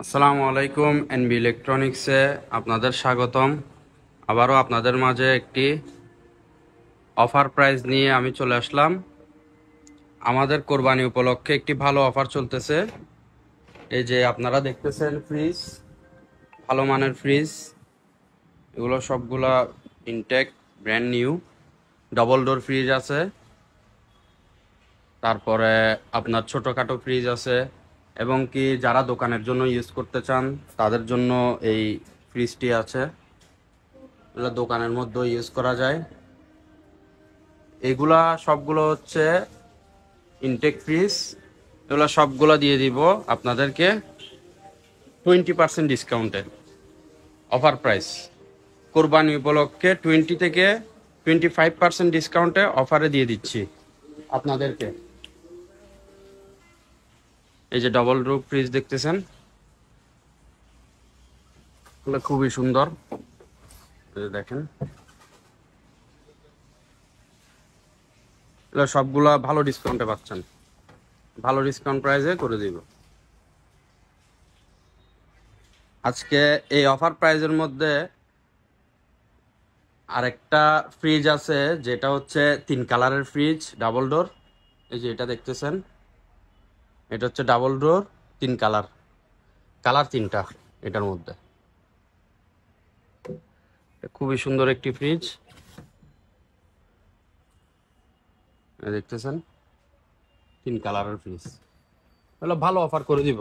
আসসালামু আলাইকুম। এনবি ইলেকট্রনিক্সে আপনাদের স্বাগতম। আবারও আপনাদের মাঝে একটি অফার প্রাইস নিয়ে আমি চলে আসলাম। আমাদের কোরবানি উপলক্ষে একটি ভালো অফার চলতেছে। এই যে আপনারা দেখতেছেন ফ্রিজ, ভালো মানের ফ্রিজ, এগুলো সবগুলা intact brand new. Double door fridge আছে, তারপরে আপনার ছোটোখাটো ফ্রিজ আছে, এবং কি যারা দোকানের জন্য ইউজ করতে চান তাদের জন্য এই ফ্রিজটি আছে। এগুলো দোকানের মধ্যে ইউজ করা যায়। এগুলা সবগুলো হচ্ছে ইনটেক ফ্রিজ। এগুলো সবগুলো দিয়ে দিব আপনাদেরকে 20% ডিসকাউন্টে, অফার প্রাইস। কোরবানি উপলক্ষে 20 থেকে 25% ডিসকাউন্টে অফারে দিয়ে দিচ্ছি আপনাদেরকে। এই যে ডবল ডোর ফ্রিজ দেখতেছেন, এগুলো খুবই সুন্দর। এই যে দেখেন, এগুলো সবগুলা ভালো ডিসকাউন্টে পাচ্ছেন, ভালো ডিসকাউন্ট প্রাইসে করে দিব আজকে। এই অফার প্রাইজের মধ্যে আরেকটা ফ্রিজ আছে, যেটা হচ্ছে 3 কালারের ফ্রিজ, ডাবল ডোর। এই যে এটা দেখতেছেন, এটা হচ্ছে ডাবল ডোর 3 কালার, কালার 3টা এটার মধ্যে। খুবই সুন্দর একটি ফ্রিজ, দেখতেছেন 3 কালারের ফ্রিজ। হলো ভালো অফার করে দিব,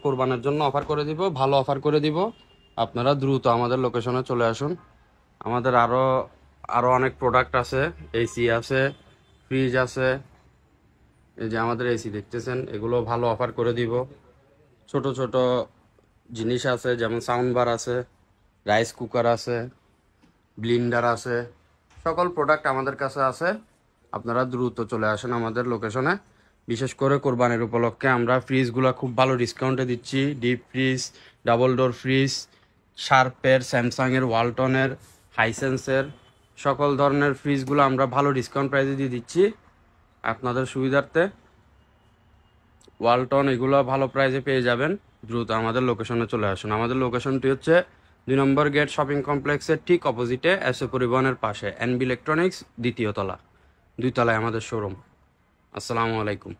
কোরবানের জন্য অফার করে দিব, ভালো অফার করে দিব। আপনারা দ্রুত আমাদের লোকেশনে চলে আসুন। আমাদের আরো আরো অনেক প্রোডাক্ট আছে, এসি আছে, ফ্রিজ আছে। এই যে আমাদের এসি দেখতেছেন, এগুলো ভালো অফার করে দিব। ছোট ছোট জিনিস আছে, যেমন সাউন্ড বার আছে, রাইস কুকার আছে, ব্লিন্ডার আছে, সকল প্রোডাক্ট আমাদের কাছে আছে। আপনারা দ্রুত চলে আসেন আমাদের লোকেশনে। বিশেষ করে কোরবানির উপলক্ষে আমরা ফ্রিজগুলো খুব ভালো ডিসকাউন্টে দিচ্ছি। Deep fridge, double door fridge, শার্পের, স্যামসাংয়ের, ওয়ালটনের, হাইসেন্সের সকল ধরনের ফ্রিজগুলো আমরা ভালো ডিসকাউন্ট প্রাইসে দিয়ে দিচ্ছি আপনাদের সুবিধার্থে। ওয়ালটন এগুলো ভালো প্রাইসে পেয়ে যাবেন। দ্রুত আমাদের লোকেশনে চলে আসুন। আমাদের লোকেশনটি হচ্ছে 2 নম্বর গেট শপিং কমপ্লেক্সের ঠিক অপোজিটে, এসএ পরিবহনের পাশে, এনবি ইলেকট্রনিক্স 2য় তলা, 2 তলায় আমাদের শোরুম। আসসালামু আলাইকুম।